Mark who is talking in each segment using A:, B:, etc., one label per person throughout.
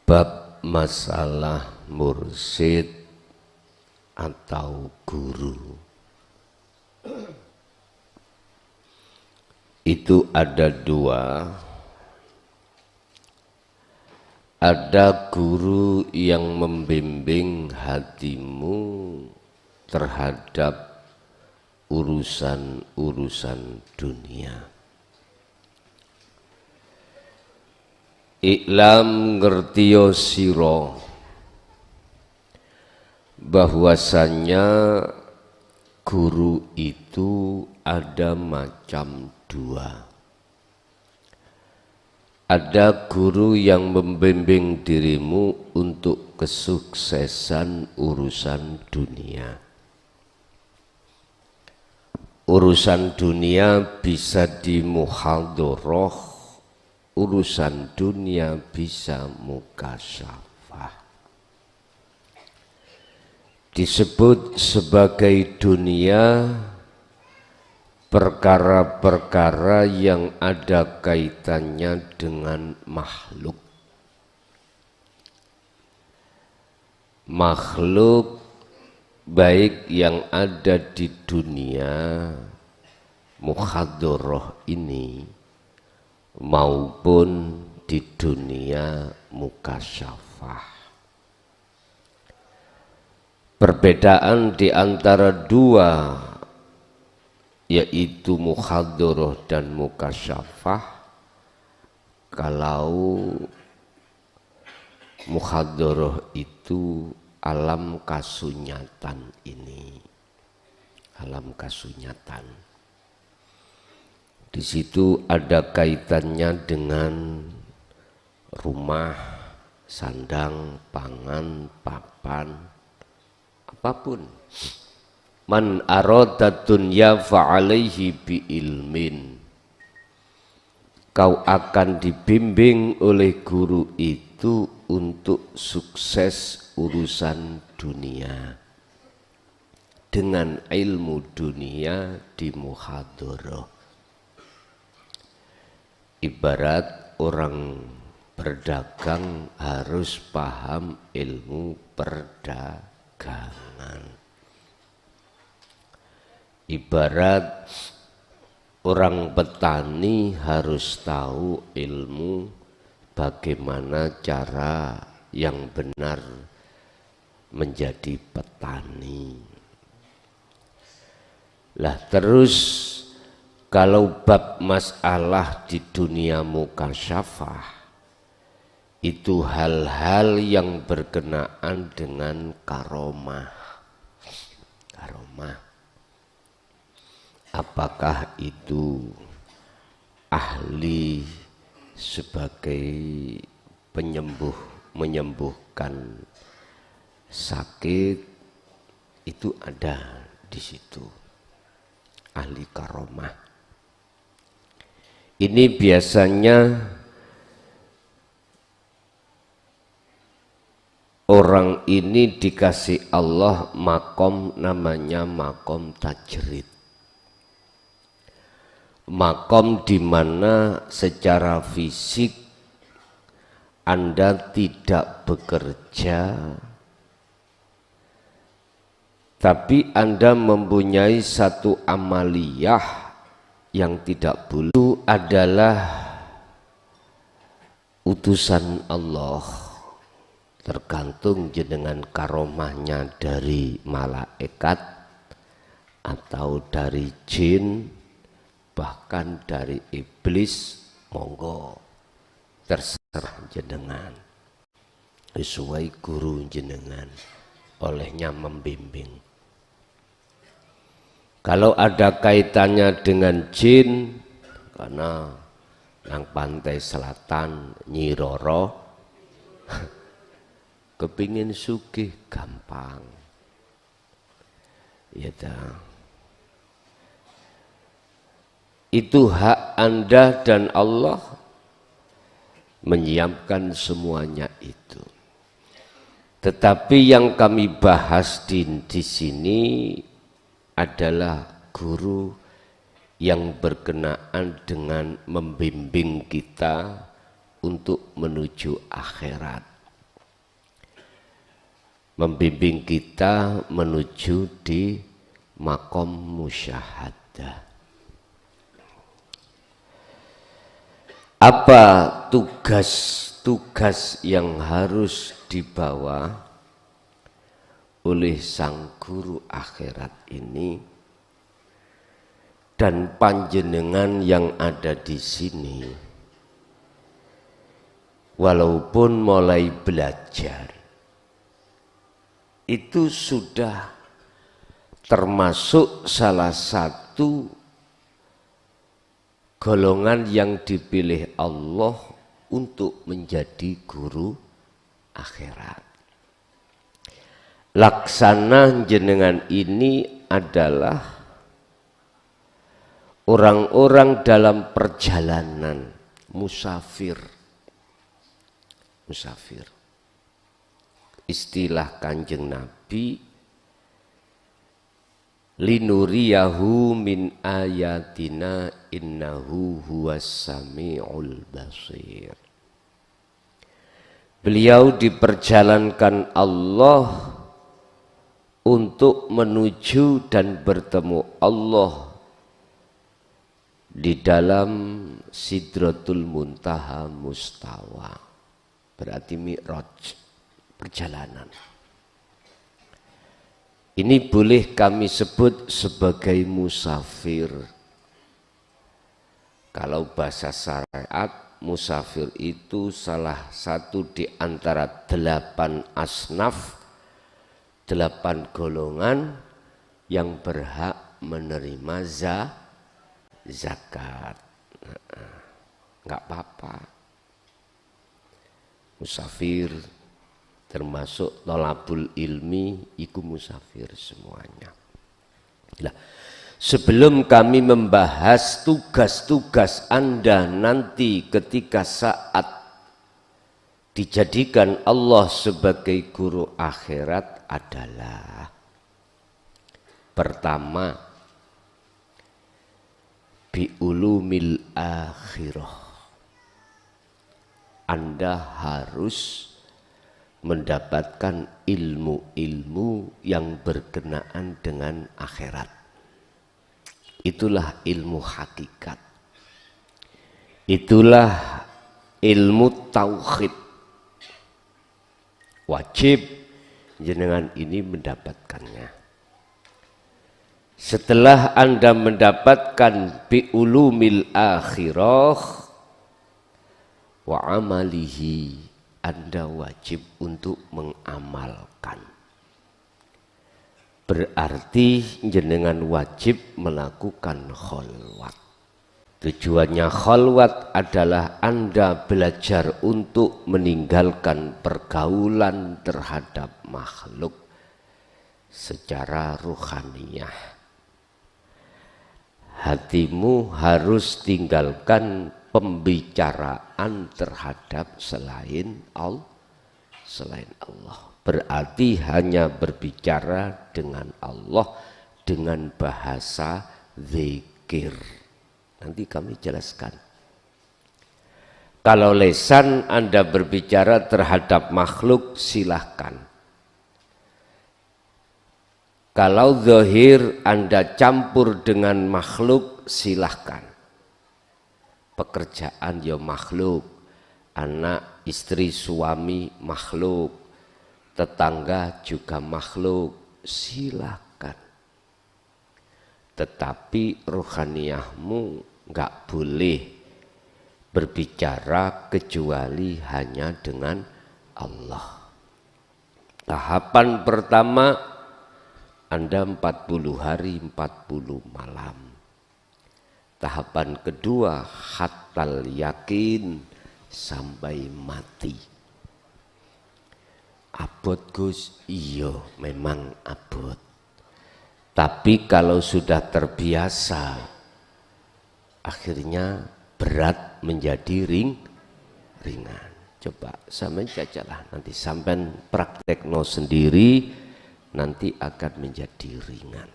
A: Bab masalah mursyid atau guru itu ada dua. Ada guru yang membimbing hatimu terhadap urusan-urusan dunia. Iklam ngertiyo siro bahwasannya guru itu ada macam dua. Ada guru yang membimbing dirimu untuk kesuksesan urusan dunia. Urusan dunia bisa di muhadharah, urusan dunia bisa mukasyafah. Disebut sebagai dunia perkara-perkara yang ada kaitannya dengan makhluk. Makhluk baik yang ada di dunia muhadharah ini maupun di dunia mukasyafah. Perbedaan di antara dua yaitu muhadharah dan mukasyafah. Kalau muhadharah itu alam kasunyatan ini, alam kasunyatan. Di situ ada kaitannya dengan rumah, sandang, pangan, papan, apapun. Man arada dunya fa'alaihi bi ilmin. Kau akan dibimbing oleh guru itu untuk sukses urusan dunia dengan ilmu dunia di muhadharah. Ibarat orang berdagang harus paham ilmu perdagangan. Ibarat orang petani harus tahu ilmu bagaimana cara yang benar menjadi petani. Lah terus kalau bab masalah di dunia mukasyafah itu hal-hal yang berkenaan dengan karomah. Karomah. Apakah itu ahli sebagai menyembuhkan sakit, itu ada di situ ahli karomah. Ini biasanya orang ini dikasih Allah makom, namanya makom tajrid. Makom di mana secara fisik Anda tidak bekerja, tapi Anda mempunyai satu amaliyah yang tidak boleh. Itu adalah utusan Allah, tergantung jenengan karomahnya dari malaikat atau dari jin, bahkan dari iblis, monggo terserah jenengan sesuai guru jenengan olehnya membimbing. Kalau ada kaitannya dengan jin, karena yang pantai selatan Nyi Roro kepingin sugih gampang ya dah. Itu hak Anda dan Allah menyiapkan semuanya itu. Tetapi yang kami bahas di sini adalah guru yang berkenaan dengan membimbing kita untuk menuju akhirat. membimbing kita menuju di makom musyahadah. Apa tugas-tugas yang harus dibawa oleh sang guru akhirat ini dan panjenengan yang ada di sini? Walaupun mulai belajar itu sudah termasuk salah satu golongan yang dipilih Allah untuk menjadi guru akhirat. Laksana jenengan ini adalah orang-orang dalam perjalanan, musafir. Musafir. Istilah Kanjeng Nabi, linuriyahu min ayatina innahu huwas sami'ul basir. Beliau diperjalankan Allah untuk menuju dan bertemu Allah di dalam Sidratul Muntaha Mustawa, berarti Mi'raj, perjalanan. Ini boleh kami sebut sebagai musafir. Kalau bahasa syariat, musafir itu salah satu di antara 8 asnaf, 8 golongan yang berhak menerima zakat. Enggak apa-apa. Musafir termasuk thalabul ilmi, iku musafir semuanya. Nah, sebelum kami membahas tugas-tugas Anda nanti ketika saat dijadikan Allah sebagai guru akhirat adalah: pertama, biulumil akhirah. Anda harus mendapatkan ilmu-ilmu yang berkenaan dengan akhirat. Itulah ilmu hakikat. Itulah ilmu tauhid. Wajib jenengan ini mendapatkannya. Setelah Anda mendapatkan biulumil akhirah wa amalihi, Anda wajib untuk mengamalkan. Berarti jenengan wajib melakukan kholwat. Tujuannya kholwat adalah Anda belajar untuk meninggalkan pergaulan terhadap makhluk secara ruhaniyah. Hatimu harus tinggalkan pembicaraan terhadap selain Allah. Berarti hanya berbicara dengan Allah dengan bahasa zikir. Nanti kami jelaskan. Kalau lesan Anda berbicara terhadap makhluk, silahkan. Kalau zahir Anda campur dengan makhluk, silahkan. Pekerjaan ya makhluk, anak, istri, suami makhluk, tetangga juga makhluk, silakan. Tetapi rohaniyahmu nggak boleh berbicara kecuali hanya dengan Allah. Tahapan pertama, Anda 40 hari 40 malam. Tahapan kedua, hatal yakin, sampai mati. Abot Gus, iya memang abot. Tapi kalau sudah terbiasa, akhirnya berat menjadi ringan. Coba sampai jajalah, nanti sampai praktekno sendiri, nanti akan menjadi ringan.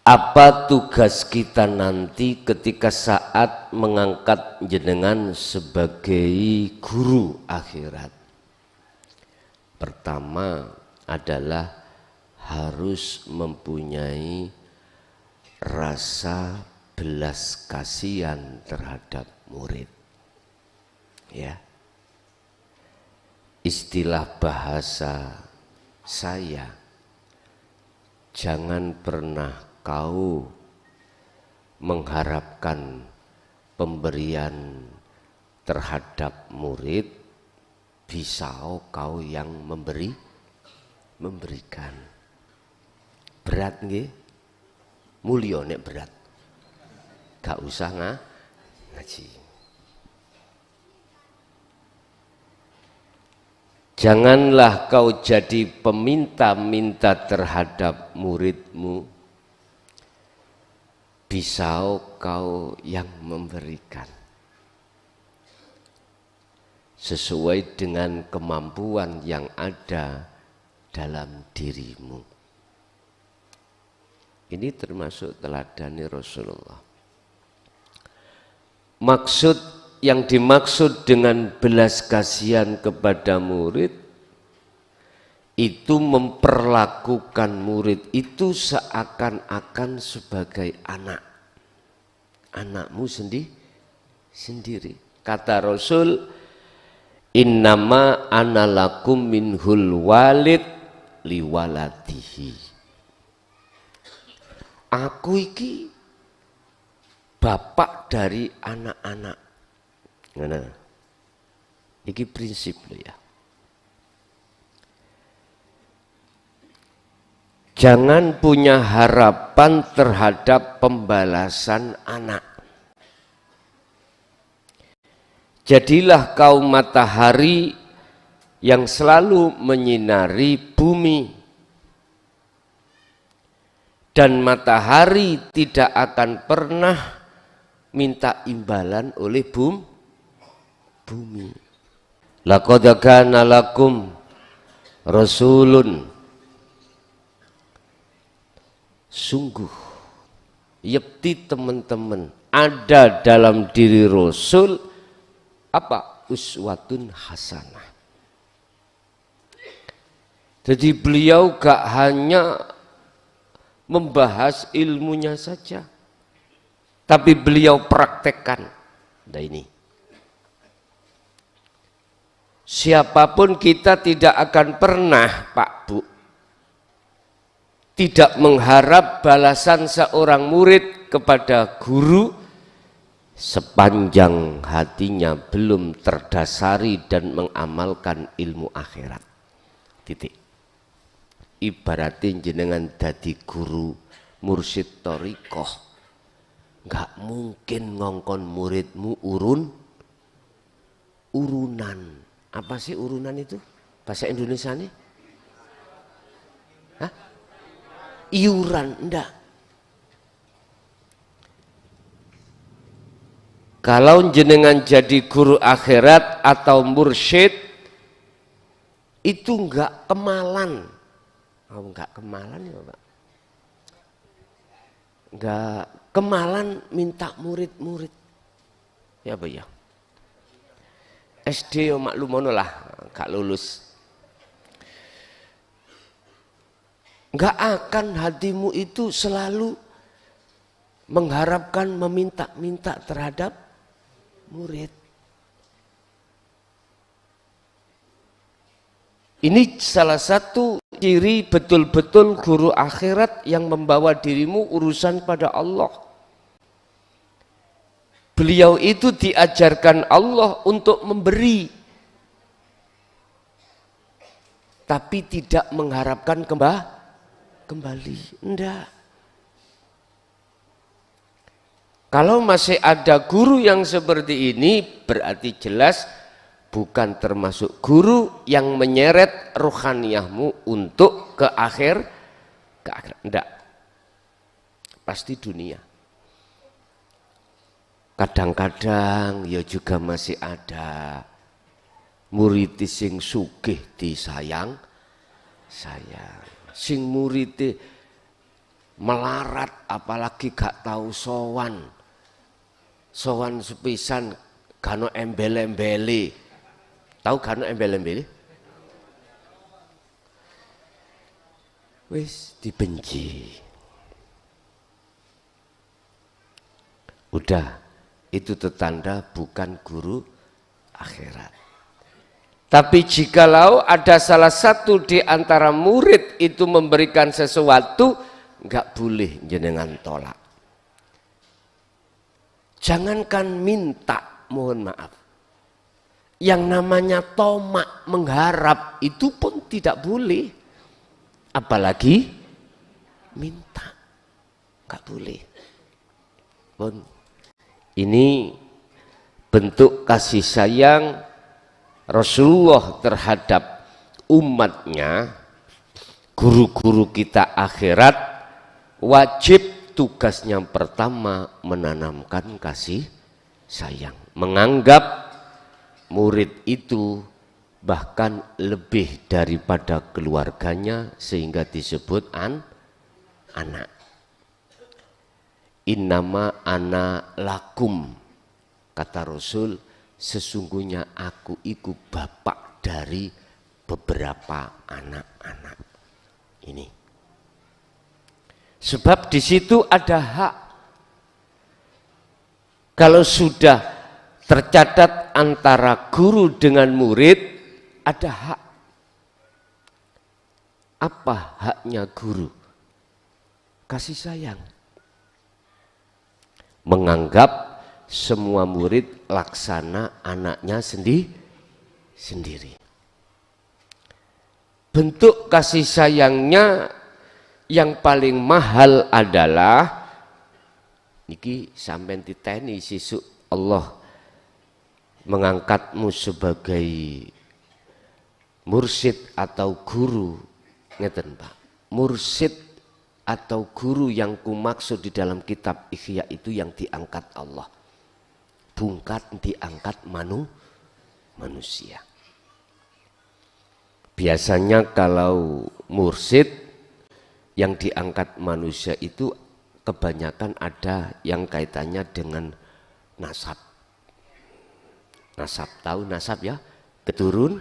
A: Apa tugas kita nanti ketika saat mengangkat jenengan sebagai guru akhirat? Pertama adalah harus mempunyai rasa belas kasihan terhadap murid. Ya. Istilah bahasa saya, jangan pernah kau mengharapkan pemberian terhadap murid, bisa kau yang memberikan. Berat nggih? Mulya nek berat. Gak usah ngaji. Janganlah kau jadi peminta-minta terhadap muridmu, bisa kau yang memberikan sesuai dengan kemampuan yang ada dalam dirimu. Ini termasuk teladani Rasulullah. Yang dimaksud dengan belas kasihan kepada murid itu memperlakukan murid itu seakan-akan sebagai anakmu sendiri. Kata Rasul, innama ana lakum minhul walid liwaladihi. Aku iki bapak dari anak-anak. Nah, iki prinsip lo ya. Jangan punya harapan terhadap pembalasan anak. Jadilah kau matahari yang selalu menyinari bumi. Dan matahari tidak akan pernah minta imbalan oleh bumi. Laqad kana lakum rasulun, sungguh yakti teman-teman ada dalam diri Rasul apa? Uswatun hasanah. Jadi beliau gak hanya membahas ilmunya saja, tapi beliau praktekkan. Nah ini, siapapun kita tidak akan pernah, Pak Bu, tidak mengharap balasan seorang murid kepada guru sepanjang hatinya belum terdasari dan mengamalkan ilmu akhirat. Titik. Ibaratin jenengan dadi guru mursyid thariqah, nggak mungkin ngongkon muridmu urunan. Apa sih urunan itu? Bahasa Indonesia nih? Hah? Iuran, enggak. Kalau jenengan jadi guru akhirat atau mursyid itu enggak kemalan. Oh, enggak kemalan ya Pak. Enggak kemalan minta murid-murid. Ya Pak ya. SD ya maklumono lah, gak lulus. Enggak akan hatimu itu selalu mengharapkan meminta-minta terhadap murid. Ini salah satu ciri betul-betul guru akhirat yang membawa dirimu urusan pada Allah. Beliau itu diajarkan Allah untuk memberi, tapi tidak mengharapkan kembali. Enggak. Kalau masih ada guru yang seperti ini, berarti jelas bukan termasuk guru yang menyeret ruhaniyahmu untuk ke akhir. Enggak. Pasti dunia. Kadang-kadang ya juga masih ada murid sing sugih disayang, sing murid melarat apalagi gak tahu sowan sepisan gano embel-embeli. Tahu gano embel-embeli? wis dibenci. Udah, itu tanda bukan guru akhirat. Tapi jikalau ada salah satu di antara murid itu memberikan sesuatu, enggak boleh jenengan tolak. Jangankan minta, mohon maaf. Yang namanya tomak, mengharap, itu pun tidak boleh. Apalagi minta, enggak boleh. Pun ini bentuk kasih sayang Rasulullah terhadap umatnya. Guru-guru kita akhirat wajib tugasnya pertama menanamkan kasih sayang, menganggap murid itu bahkan lebih daripada keluarganya sehingga disebut anak. Innama ana lakum, kata Rasul, sesungguhnya aku itu bapak dari beberapa anak-anak ini. Sebab di situ ada hak. Kalau sudah tercatat antara guru dengan murid, ada hak. Apa haknya guru? Kasih sayang. Menganggap semua murid laksana anaknya sendiri. Bentuk kasih sayangnya yang paling mahal adalah niki sampean titeni sisuk Allah mengangkatmu sebagai mursyid atau guru, ngeten Pak. Mursyid atau guru yang kumaksud di dalam kitab Ihya itu yang diangkat Allah. Bungkat diangkat manusia. Biasanya kalau mursyid yang diangkat manusia itu kebanyakan ada yang kaitannya dengan nasab. Nasab, tahu nasab ya? Keturun.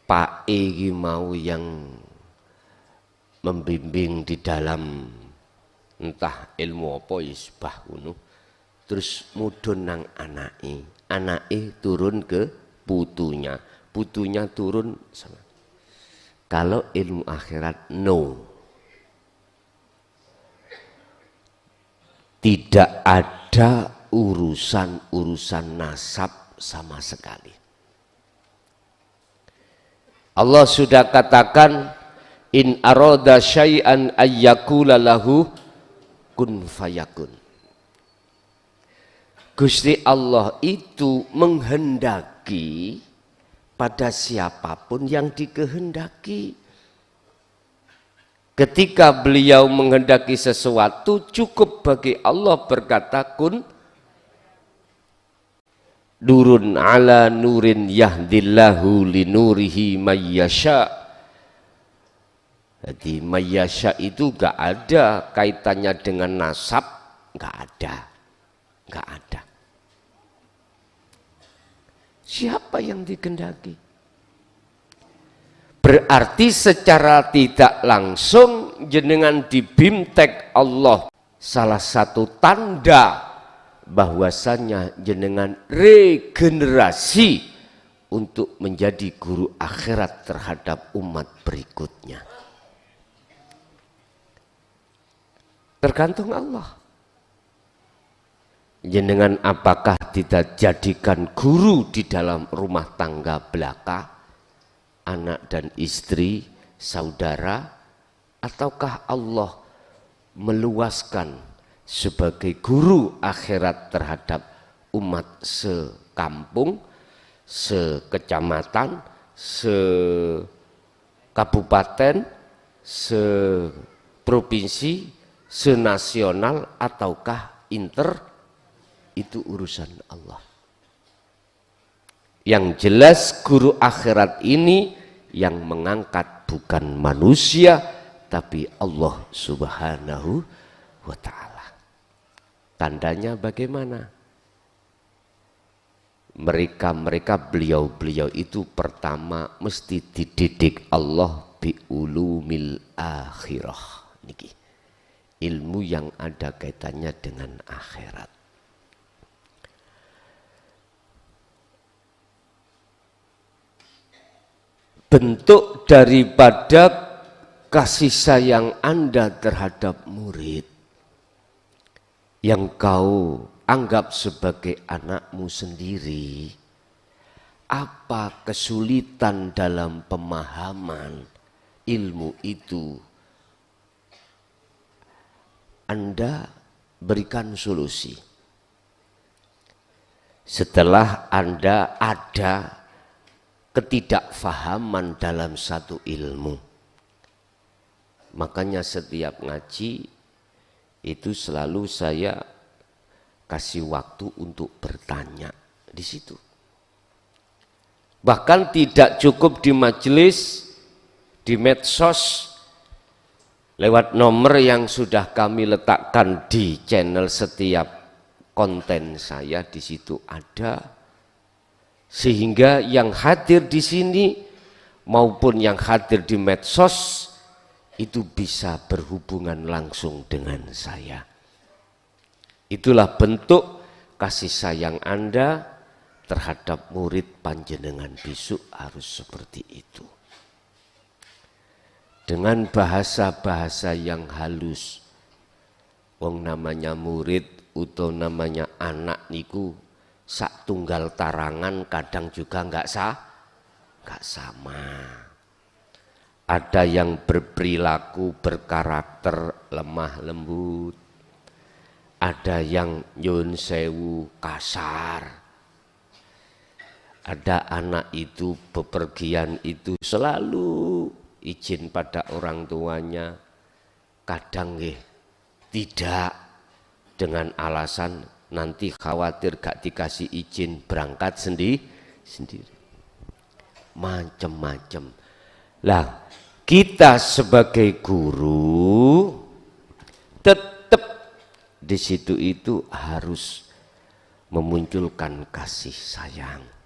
A: Pak E mau yang membimbing di dalam entah ilmu apa isbah kuno, terus mudun nang anake turun ke putunya turun sama. Kalau ilmu akhirat no, tidak ada urusan nasab sama sekali. Allah sudah katakan in arada syai'an ayyakula lahu kun fayakun. Gusti Allah itu menghendaki pada siapapun yang dikehendaki. Ketika beliau menghendaki sesuatu, cukup bagi Allah berkata kun, nurun ala nurin yahdillahu linurihi mayyasha. Jadi mayyasha itu gak ada kaitannya dengan nasab, gak ada. Siapa yang dikehendaki? Berarti secara tidak langsung jenengan dibimtek Allah. Salah satu tanda bahwasanya jenengan regenerasi untuk menjadi guru akhirat terhadap umat berikutnya. Tergantung Allah. Jenengan apakah tidak jadikan guru di dalam rumah tangga belaka, anak dan istri, saudara, ataukah Allah meluaskan sebagai guru akhirat terhadap umat sekampung, sekecamatan, sekabupaten, seprovinsi, senasional, ataukah itu urusan Allah. Yang jelas guru akhirat ini yang mengangkat bukan manusia tapi Allah Subhanahu wa ta'ala. Tandanya bagaimana? Mereka beliau itu pertama mesti dididik Allah bi ulumil akhirah niki. Ilmu yang ada kaitannya dengan akhirat. Bentuk daripada kasih sayang Anda terhadap murid yang kau anggap sebagai anakmu sendiri, apa kesulitan dalam pemahaman ilmu itu, Anda berikan solusi. Setelah Anda ada ketidakfahaman dalam satu ilmu, makanya setiap ngaji itu selalu saya kasih waktu untuk bertanya di situ. Bahkan tidak cukup di majelis, di medsos, lewat nomor yang sudah kami letakkan di channel setiap konten saya, di situ ada. Sehingga yang hadir di sini maupun yang hadir di medsos itu bisa berhubungan langsung dengan saya. Itulah bentuk kasih sayang Anda terhadap murid panjenengan, besok harus seperti itu. Dengan bahasa-bahasa yang halus. Wong namanya murid atau namanya anak niku sak tunggal tarangan, kadang juga enggak sama. Ada yang berperilaku, berkarakter lemah lembut. Ada yang nyun sewu kasar. Ada anak itu bepergian itu selalu izin pada orang tuanya. Kadang tidak, dengan alasan nanti khawatir gak dikasih izin berangkat sendiri. Macem-macem. Lah, kita sebagai guru tetap di situ itu harus memunculkan kasih sayang.